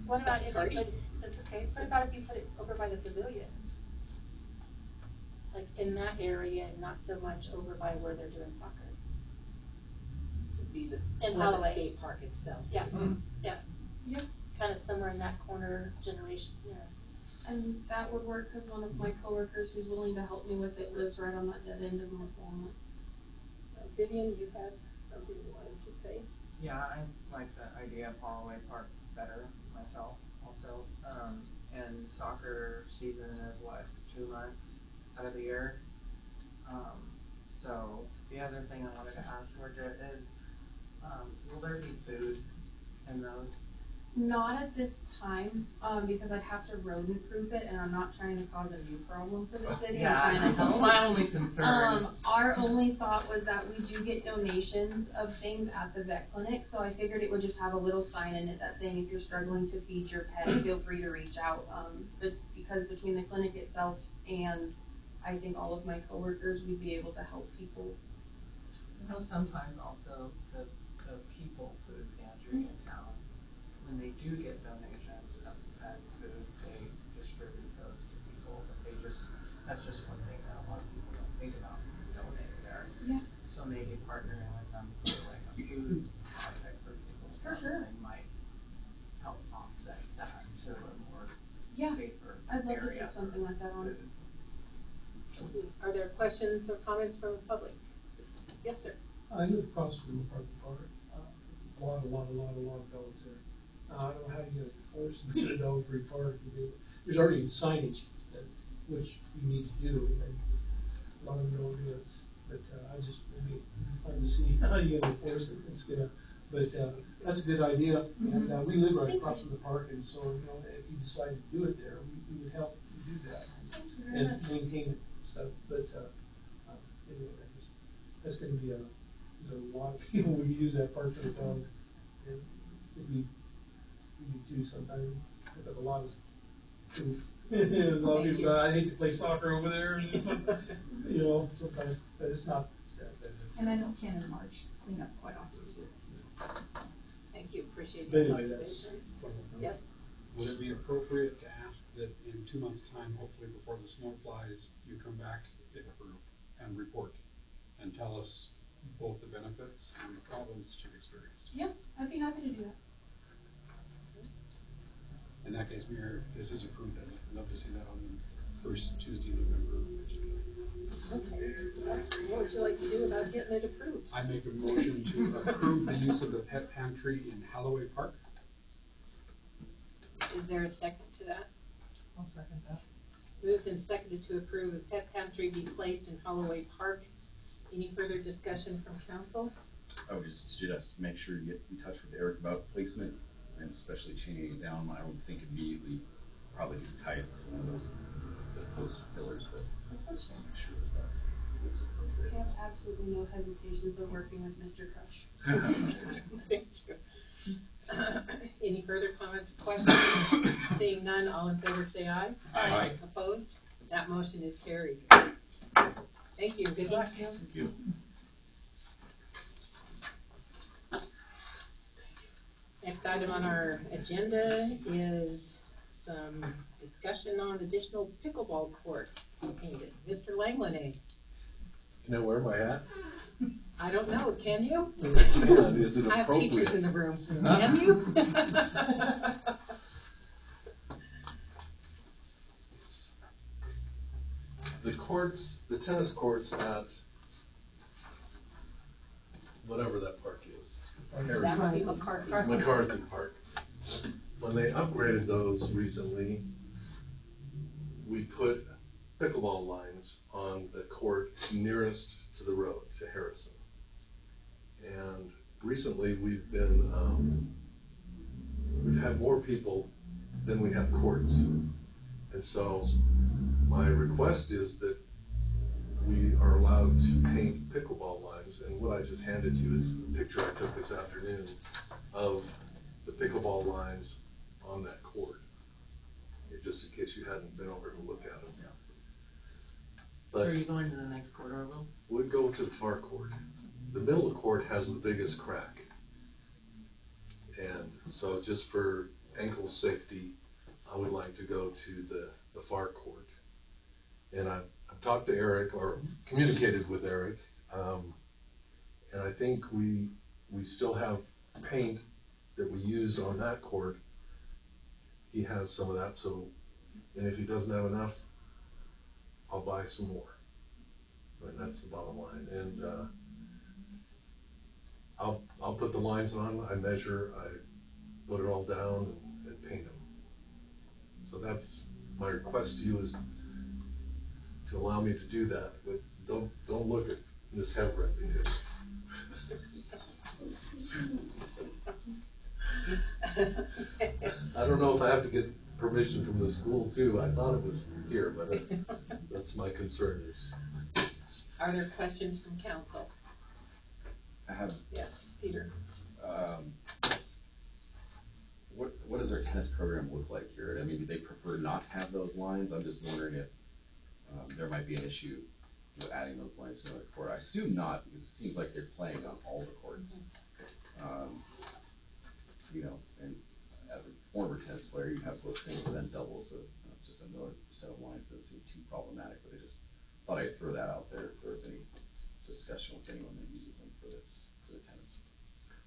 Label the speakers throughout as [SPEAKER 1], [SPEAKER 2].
[SPEAKER 1] What about if you put, that's okay, what about if you put it over by the pavilion? Like in that area and not so much over by where they're doing soccer?
[SPEAKER 2] Would be the
[SPEAKER 1] Holloway
[SPEAKER 2] skate park itself.
[SPEAKER 1] Yeah,
[SPEAKER 3] Yeah.
[SPEAKER 1] kind of somewhere in that corner generation,
[SPEAKER 4] And that would work because one of my coworkers who's willing to help me with it lives right on that dead end of North Walnut.
[SPEAKER 2] Vivian, you had something you wanted to say?
[SPEAKER 5] Yeah, I like the idea of Holloway Park better myself also. And soccer season is what, 2 months out of the year? So the other thing I wanted to ask Georgia is, will there be food in those?
[SPEAKER 4] Not at this time, because I'd have to rodent proof it, and I'm not trying to cause a new problem for the city.
[SPEAKER 5] Yeah,
[SPEAKER 4] I'm trying to help.
[SPEAKER 5] my only concern.
[SPEAKER 4] Our only thought was that we do get donations of things at the vet clinic, so I figured it would just have a little sign in it that saying if you're struggling to feed your pet, feel free to reach out. But because between the clinic itself and I think all of my coworkers, we'd be able to help people.
[SPEAKER 5] You know, sometimes also the people food pantry in town, when they do get donations of pet food, they distribute those to people, but that's just one thing that a lot of people don't think about when you donate there.
[SPEAKER 4] Yeah.
[SPEAKER 5] So maybe partnering with them for like a food project for people.
[SPEAKER 4] For sure.
[SPEAKER 5] They might help offset that to a more safer
[SPEAKER 4] I'd love
[SPEAKER 5] area.
[SPEAKER 4] to take something like that on.
[SPEAKER 2] Are there questions or comments from the public? Yes, sir.
[SPEAKER 3] I live across from the park. A lot of dogs there. I don't know how you're gonna force them to get a dog-free park. There's already signage which you need to do, and a lot of them don't do it. But it'd be fun to see how you're gonna enforce it. But that's a good idea. And we live right across from the park, and so if you decide to do it there, we would help you do that and maintain it. Stuff. But anyway, that's going to be there's a lot of people who use that park for the dogs, and we do sometimes pick up a lot of food. A lot of people, I hate to play soccer over there, sometimes, but it's not that bad.
[SPEAKER 6] And I know Ken and Marge clean up quite often too.
[SPEAKER 2] Thank you, appreciate the observation. Yes?
[SPEAKER 7] Would it be appropriate to ask that in 2 months' time, hopefully before the snow flies, you come back, if approved, and report and tell us both the benefits and the problems you've experienced?
[SPEAKER 4] Yeah, I'd be happy to do that.
[SPEAKER 7] In that case, Mayor, if this is approved, I'd love to see that on the first Tuesday in November agenda.
[SPEAKER 2] Okay. What would you like to do about getting it approved?
[SPEAKER 7] I make a motion to approve the use of the pet pantry in Holloway Park.
[SPEAKER 2] Is there a second to that?
[SPEAKER 5] I'll second that.
[SPEAKER 2] Moved and seconded to approve the pet pantry be placed in Holloway Park. Any further discussion from council?
[SPEAKER 8] I would just suggest make sure you get in touch with Eric about placement, and especially chaining it down. I would think immediately probably just tie it to one of those post pillars, but just want to make sure that it's appropriate.
[SPEAKER 4] I have absolutely no hesitation for working with Mr. Crush.
[SPEAKER 2] Thank you. Any further comments or questions? Seeing none, all in favor say aye.
[SPEAKER 8] Aye.
[SPEAKER 2] Opposed? That motion is carried. Thank you. Good luck.
[SPEAKER 8] Thank you.
[SPEAKER 2] Next item on our agenda is some discussion on additional pickleball courts to be painted. Mr. Langlenet.
[SPEAKER 9] Can I wear my hat?
[SPEAKER 2] I don't know. Can you?
[SPEAKER 9] Is it
[SPEAKER 2] I have
[SPEAKER 9] appropriate?
[SPEAKER 2] teachers in the room. Can you?
[SPEAKER 9] The tennis courts at whatever that park is. McCarthy Park. When they upgraded those recently, we put pickleball lines on the court nearest to the road, to Harrison. And recently we've had more people than we have courts. And so my request is that we are allowed to paint pickleball lines, and what I just handed you is a picture I took this afternoon of the pickleball lines on that court, just in case you hadn't been over to look at them.
[SPEAKER 5] Yeah.
[SPEAKER 9] But
[SPEAKER 5] So are you going to the next court, Orville?
[SPEAKER 9] We'd go to the far court. The middle court has the biggest crack, and so just for ankle safety, I would like to go to the far court. And I've talked to Eric, or communicated with Eric, and I think we still have paint that we use on that court. He has some of that, so, and if he doesn't have enough, I'll buy some more. And that's the bottom line. And I'll put the lines on, I measure, I put it all down and paint them. So that's my request to you, is to allow me to do that, but don't look at Ms. Hebron, because I don't know if I have to get permission from the school too. I thought it was here, but that's my concern is.
[SPEAKER 2] Are there questions from council?
[SPEAKER 8] I have,
[SPEAKER 2] Yes, Peter.
[SPEAKER 8] What does our tennis program look like here? I mean, do they prefer not to have those lines? I'm just wondering if, there might be an issue with adding those lines to another court. I assume not, because it seems like they're playing on all the courts. You know, and as a former tennis player, you have both singles and doubles, so just another set of lines doesn't seem too problematic, but I just thought I'd throw that out there if there was any discussion with anyone that uses them for the tennis.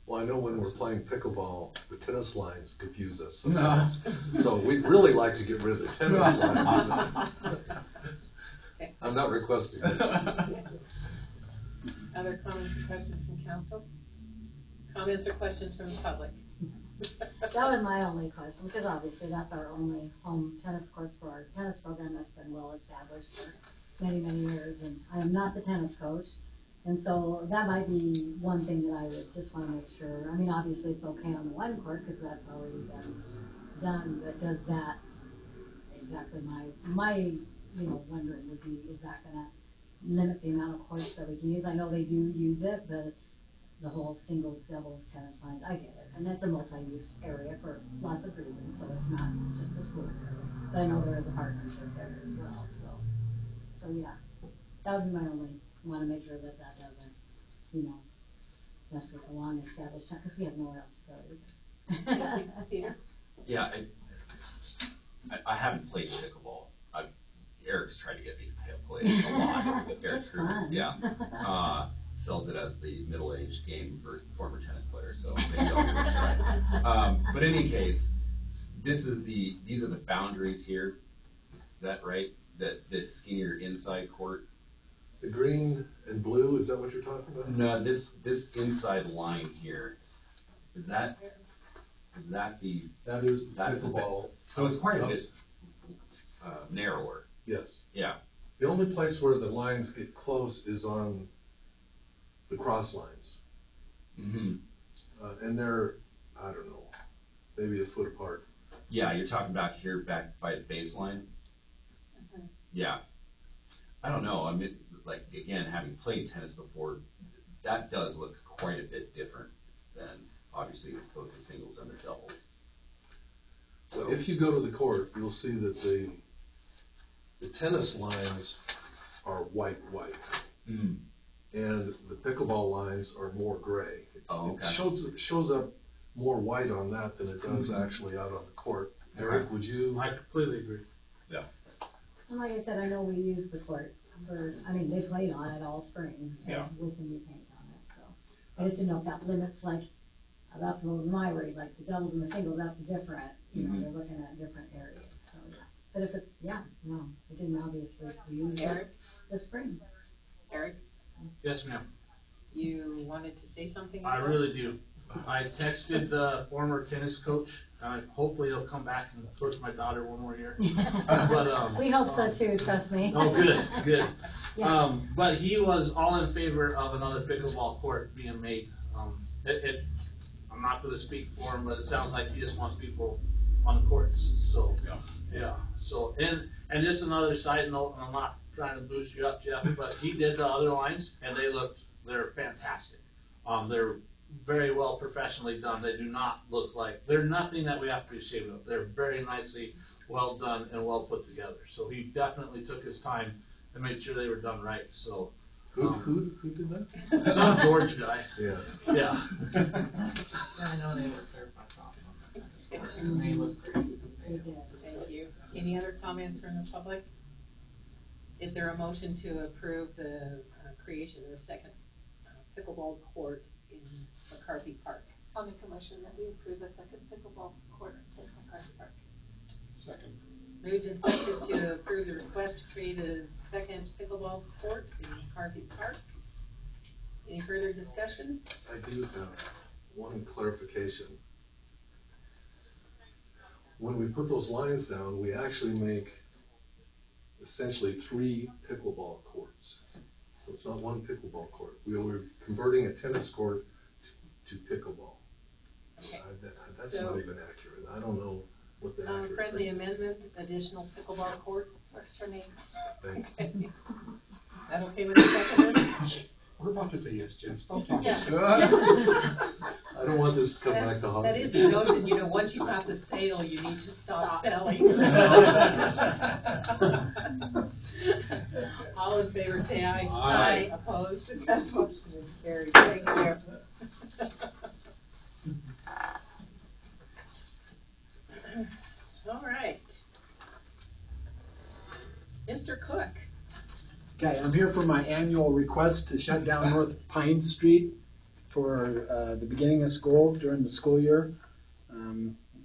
[SPEAKER 9] Well, I know when we're playing pickleball, the tennis lines confuse us sometimes. So we'd really like to get rid of the tennis lines. I'm not requesting it.
[SPEAKER 2] Other comments or questions from council? Comments or questions from the public?
[SPEAKER 10] That was my only question, because obviously that's our only home tennis courts for our tennis program that's been well established for many, many years, and I am not the tennis coach, and so that might be one thing that I would just want to make sure. I mean, obviously it's okay on the one court, because that's already been done, but does that, exactly my wondering would be, is that gonna limit the amount of courts that we can use? I know they do use it, but it's the whole singles, doubles, tennis lines, I get it, and that's a multi-use area for lots of reasons, so it's not just the school area, but I know there is a partnership there as well, so yeah, that would be my only, want to make sure that doesn't, mess with the long established, because we have nowhere else to go either.
[SPEAKER 2] Peter?
[SPEAKER 11] Yeah, I haven't played pickleball. Eric's tried to get me to play it a lot. Eric's
[SPEAKER 10] fun.
[SPEAKER 11] Yeah. Sells it as the middle-aged game for former tennis players, so maybe I'll give it a try. But in any case, these are the boundaries here. Is that right? That this skinnier inside court.
[SPEAKER 9] The green and blue, is that what you're talking about?
[SPEAKER 11] No, this inside line here. Is that the?
[SPEAKER 9] That is
[SPEAKER 11] that's
[SPEAKER 9] pickleball.
[SPEAKER 11] So it's quite a bit narrower.
[SPEAKER 9] Yes.
[SPEAKER 11] Yeah.
[SPEAKER 9] The only place where the lines get close is on the cross lines.
[SPEAKER 11] Mm-hmm.
[SPEAKER 9] And they're, I don't know, maybe a foot apart.
[SPEAKER 11] Yeah, you're talking about here back by the baseline?
[SPEAKER 2] Mm-hmm.
[SPEAKER 11] Yeah. I don't know, I mean, like, again, having played tennis before, that does look quite a bit different than, obviously, both the singles and the doubles.
[SPEAKER 9] So if you go to the court, you'll see that the tennis lines are white.
[SPEAKER 11] Mm.
[SPEAKER 9] And the pickleball lines are more gray.
[SPEAKER 11] Oh, okay.
[SPEAKER 9] It shows up more white on that than it does actually out on the court. Eric, would you?
[SPEAKER 3] I completely agree.
[SPEAKER 11] Yeah.
[SPEAKER 10] And like I said, I know we use the court they played on it all spring.
[SPEAKER 11] Yeah.
[SPEAKER 10] With the new paint on it, so. I just didn't know if that limits, like, that's what was my worry, like the doubles and the singles, that's different,
[SPEAKER 11] Mm-hmm.
[SPEAKER 10] they're looking at different areas, so, yeah. But if it's, it didn't obviously use
[SPEAKER 2] Eric?
[SPEAKER 10] the spring.
[SPEAKER 2] Eric,
[SPEAKER 3] Yes, ma'am.
[SPEAKER 2] you wanted to say something?
[SPEAKER 3] I really do. I texted the former tennis coach, hopefully he'll come back and coach my daughter one more year. But,
[SPEAKER 10] we hope so too, trust me.
[SPEAKER 3] Oh, good.
[SPEAKER 10] Yeah.
[SPEAKER 3] But he was all in favor of another pickleball court being made. I'm not gonna speak for him, but it sounds like he just wants people on the courts, so. Yeah, so, and just another side note, and I'm not trying to boost you up, Jeff, but he did the other lines, and they're fantastic. They're very well professionally done. They do not look like, they're nothing that we have to be ashamed of. They're very nicely well done and well put together. So he definitely took his time and made sure they were done right, so.
[SPEAKER 9] Who did that?
[SPEAKER 3] Some George guy.
[SPEAKER 9] Yeah.
[SPEAKER 3] Yeah.
[SPEAKER 5] I know they were clear by talking on that. and they look great.
[SPEAKER 10] They did.
[SPEAKER 2] Thank you. Any other comments from the public? Is there a motion to approve the creation of a second pickleball court in McCarthy Park?
[SPEAKER 1] I'll make a motion that we approve the second pickleball court in McCarthy Park.
[SPEAKER 7] Second.
[SPEAKER 2] Moved and seconded to approve the request to create a second pickleball court in McCarthy Park. Any further discussion?
[SPEAKER 9] I do have one clarification. When we put those lines down, we actually make essentially 3 pickleball courts. So it's not one pickleball court. We're converting a tennis court to pickleball.
[SPEAKER 2] Okay.
[SPEAKER 9] That's
[SPEAKER 2] So,
[SPEAKER 9] not even accurate. I don't know what the accurate
[SPEAKER 2] friendly
[SPEAKER 9] thing is.
[SPEAKER 2] amendment, additional pickleball court, works for me.
[SPEAKER 9] Thanks.
[SPEAKER 2] Okay. That okay with the seconder?
[SPEAKER 7] We're about to say yes, Jen, stop talking.
[SPEAKER 2] Yeah.
[SPEAKER 9] I don't want this to come back to haunt
[SPEAKER 2] That
[SPEAKER 9] me.
[SPEAKER 2] is the notion, you know, once you have the sale, you need to stop selling. All in favor, say aye.
[SPEAKER 7] Aye.
[SPEAKER 2] Opposed? That motion is carried. Thank you. All right. Mr. Cook.
[SPEAKER 12] Okay, I'm here for my annual request to shut down North Pine Street for the beginning of school during the school year.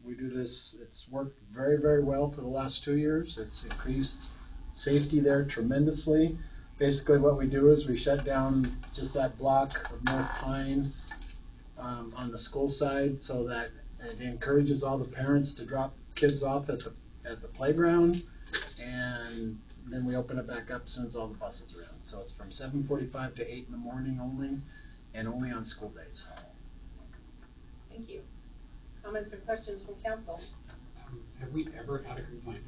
[SPEAKER 12] We do this, it's worked very, very well for the last 2 years. It's increased safety there tremendously. Basically what we do is we shut down just that block of North Pine on the school side so that it encourages all the parents to drop kids off at the playground, and then we open it back up as soon as all the buses are in. So it's from 7:45 to 8 in the morning only, and only on school days.
[SPEAKER 2] Thank you. Comments or questions from council?
[SPEAKER 7] Have we ever had a complaint?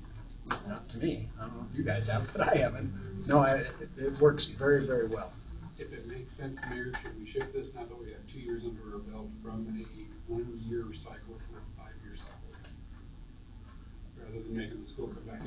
[SPEAKER 12] Not to me. I don't know if you guys have, but I haven't. No, it works very, very well.
[SPEAKER 7] If it makes sense, Mayor, should we shift this now that we have 2 years under our belt from a 1-year cycle to a 5-year cycle? Rather than making the school come back